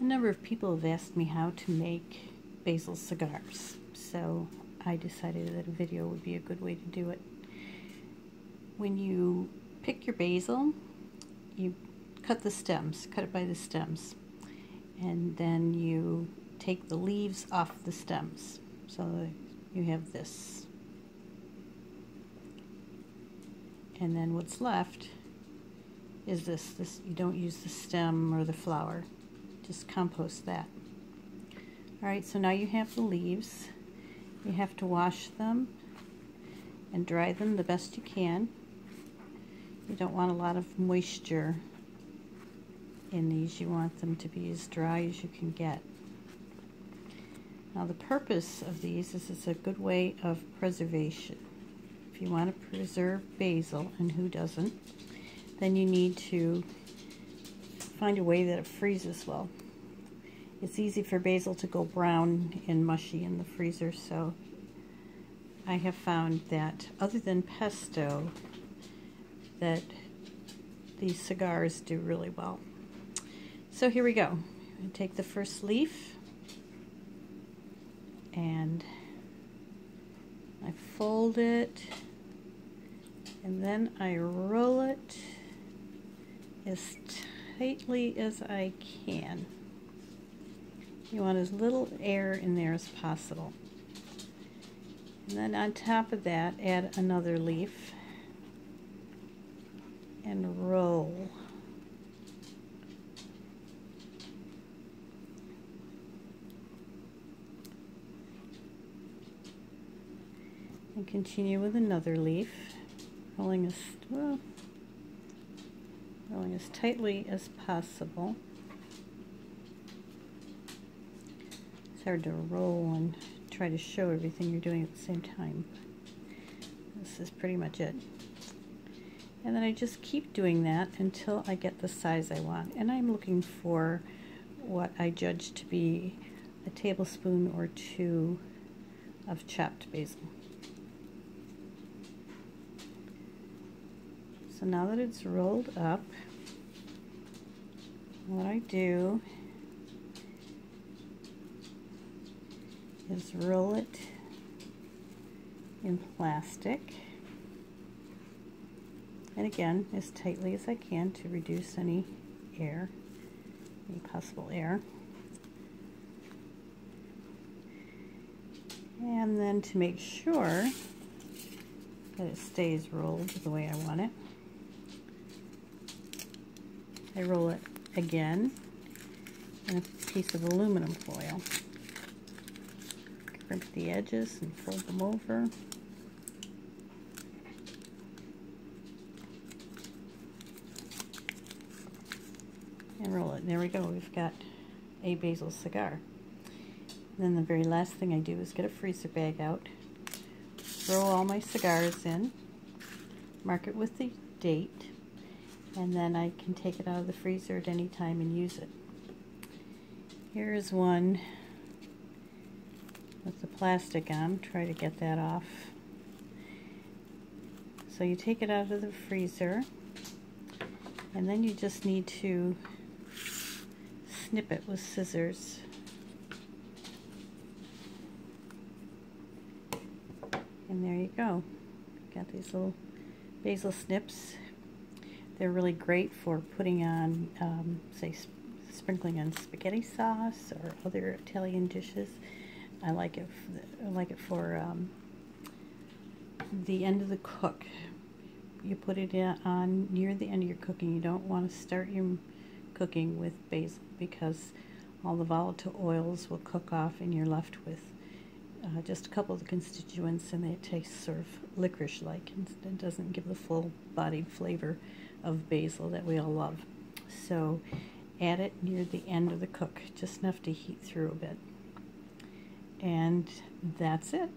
A number of people have asked me how to make basil cigars, so I decided that a video would be a good way to do it. When you pick your basil, you cut the stems, cut it by the stems, and then you take the leaves off the stems, so that you have this. And then what's left is this. You don't use the stem or the flower, just compost that. Alright, so now you have the leaves. You have to wash them and dry them the best you can. You don't want a lot of moisture in these. You want them to be as dry as you can get. Now the purpose of these is it's a good way of preservation. If you want to preserve basil, and who doesn't, then you need to find a way that it freezes well. It's easy for basil to go brown and mushy in the freezer, so I have found that other than pesto, that these cigars do really well. So here we go. I take the first leaf and I fold it, and then I roll it as tightly as I can. You want as little air in there as possible. And then on top of that, add another leaf and roll. And continue with another leaf, rolling as tightly as possible. It's hard to roll and try to show everything you're doing at the same time. This is pretty much it. And then I just keep doing that until I get the size I want. And I'm looking for what I judge to be a tablespoon or two of chopped basil. So now that it's rolled up, what I do is roll it in plastic, and again as tightly as I can to reduce any possible air, and then to make sure that it stays rolled the way I want it, I roll it again in a piece of aluminum foil. Crimp the edges and fold them over. And roll it. There we go. We've got a basil cigar. And then the very last thing I do is get a freezer bag out, throw all my cigars in, mark it with the date, and then I can take it out of the freezer at any time and use it. Here is one with the plastic on. Try to get that off. So you take it out of the freezer, and then you just need to snip it with scissors. And there you go. Got these little basil snips. They're really great for putting on, say, sprinkling on spaghetti sauce or other Italian dishes. I like it for the end of the cook. You put it on near the end of your cooking. You don't want to start your cooking with basil, because all the volatile oils will cook off and you're left with just a couple of the constituents, and it tastes sort of licorice-like, and it doesn't give the full-bodied flavor of basil that we all love. So add it near the end of the cook, just enough to heat through a bit. And that's it.